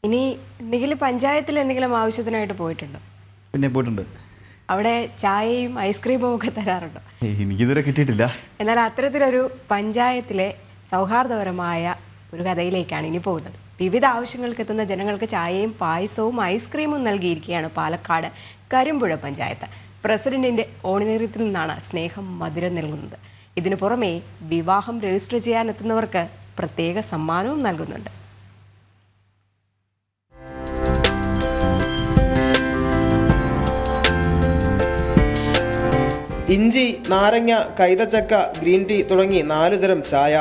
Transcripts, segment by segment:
ഇനി എന്തെങ്കിലും പഞ്ചായത്തിൽ എന്തെങ്കിലും ആവശ്യത്തിനായിട്ട് പോയിട്ടുണ്ടോ? പിന്നെ പോയിട്ടുണ്ട്. അവിടെ ചായയും ഐസ്ക്രീമും ഒക്കെ തരാറുണ്ടോ? എനിക്കിതുവരെ കിട്ടിയിട്ടില്ല. എന്നാൽ അത്തരത്തിലൊരു പഞ്ചായത്തിലെ സൗഹാർദ്ദപരമായ ഒരു കഥയിലേക്കാണ് ഇനി പോകുന്നത്. വിവിധ ആവശ്യങ്ങൾക്ക് എത്തുന്ന ജനങ്ങൾക്ക് ചായയും പായസവും ഐസ്ക്രീമും നൽകിയിരിക്കുകയാണ് പാലക്കാട് കരിമ്പുഴ പഞ്ചായത്ത്. പ്രസിഡന്റിന്റെ ഓണറേറിയത്തിൽ നിന്നാണ് സ്നേഹം മധുരം നൽകുന്നത്. ഇതിനു പുറമെ വിവാഹം രജിസ്റ്റർ ചെയ്യാനെത്തുന്നവർക്ക് പ്രത്യേക സമ്മാനവും നൽകുന്നുണ്ട്. ഇഞ്ചി, നാരങ്ങ, കൈതച്ചക്ക, ഗ്രീൻ ടീ തുടങ്ങി 4 തരം ചായ.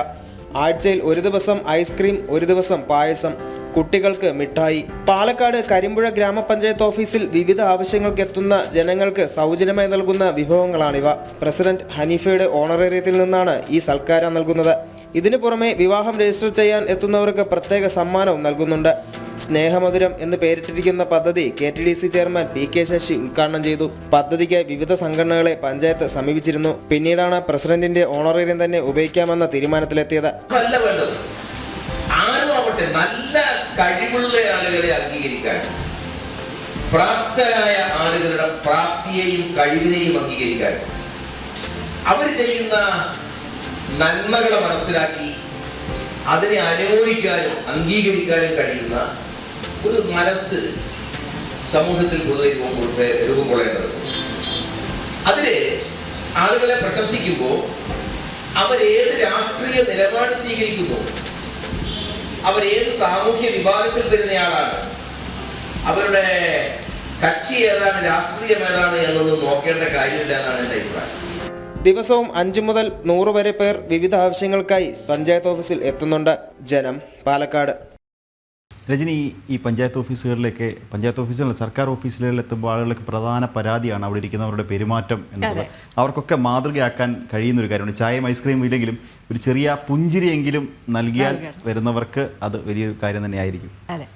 ആഴ്ചയിൽ ഒരു ദിവസം ഐസ്ക്രീം, ഒരു ദിവസം പായസം. കുട്ടികൾക്ക് മിഠായി. പാലക്കാട് കരിമ്പുഴ ഗ്രാമപഞ്ചായത്ത് ഓഫീസിൽ വിവിധ ആവശ്യങ്ങൾക്ക് എത്തുന്ന ജനങ്ങൾക്ക് സൗജന്യമായി നൽകുന്ന വിഭവങ്ങളാണിവ. പ്രസിഡന്റ് ഹനീഫയുടെ ഓണറേറിയത്തിൽ നിന്നാണ് ഈ സൽക്കാരം നൽകുന്നത്. ഇതിനു പുറമെ വിവാഹം രജിസ്റ്റർ ചെയ്യാൻ എത്തുന്നവർക്ക് പ്രത്യേക സമ്മാനവും നൽകുന്നുണ്ട്. സ്നേഹമധുരം എന്ന് പേരിട്ടിരിക്കുന്ന പദ്ധതി KTDC ചെയർമാൻ PK ശശി ഉദ്ഘാടനം ചെയ്തു. പദ്ധതിക്ക് വിവിധ സംഘടനകളെ പഞ്ചായത്ത് സമീപിച്ചിരുന്നു. പിന്നീടാണ് പ്രസിഡന്റിന്റെ ഓണറേറിയം തന്നെ ഉപയോഗിക്കാമെന്ന തീരുമാനത്തിലെത്തിയത്. നല്ല കഴിവുള്ള ആളുകളെ അംഗീകരിക്കാൻ, പ്രാപ്തരായ ആളുകളുടെ പ്രാപ്തിയെയും കഴിവിനെയും അംഗീകരിക്കാൻ, അവർ ചെയ്യുന്ന നന്മകളെ മനസ്സിലാക്കി അതിനെ അനുഭവിക്കാനും അംഗീകരിക്കാനും കഴിയുന്ന ഒരു മനസ്സ് സമൂഹത്തിൽ പൊതുവെ രൂപം കൊള്ളേണ്ടത്. അതില് ആളുകളെ പ്രശംസിക്കുമ്പോൾ അവരേത് രാഷ്ട്രീയ നിലപാട് സ്വീകരിക്കുന്നു, അവരേത് സാമൂഹ്യ വിഭാഗത്തിൽ വരുന്നയാളാണ്, അവരുടെ കക്ഷി ഏതാണ്, രാഷ്ട്രീയം ഏതാണ് എന്നൊന്നും നോക്കേണ്ട കാര്യമില്ല എന്നാണ് എൻ്റെ അഭിപ്രായം. ദിവസവും 5 മുതൽ 100 വരെ പേർ വിവിധ ആവശ്യങ്ങൾക്കായി പഞ്ചായത്ത് ഓഫീസിൽ എത്തുന്നുണ്ട്. ജനം, പാലക്കാട്. രജനി, ഈ പഞ്ചായത്ത് ഓഫീസുകളിൽ സർക്കാർ ഓഫീസുകളിൽ എത്തുമ്പോൾ ആളുകൾക്ക് പ്രധാന പരാതിയാണ് അവിടെ ഇരിക്കുന്നവരുടെ പെരുമാറ്റം എന്നുള്ളത്. അവർക്കൊക്കെ മാതൃകയാക്കാൻ കഴിയുന്ന ഒരു കാര്യമാണ്. ചായയും ഐസ്ക്രീമും ഇല്ലെങ്കിലും ഒരു ചെറിയ പുഞ്ചിരിയെങ്കിലും നൽകിയാൽ വരുന്നവർക്ക് അത് വലിയൊരു കാര്യം തന്നെയായിരിക്കും. അതെ.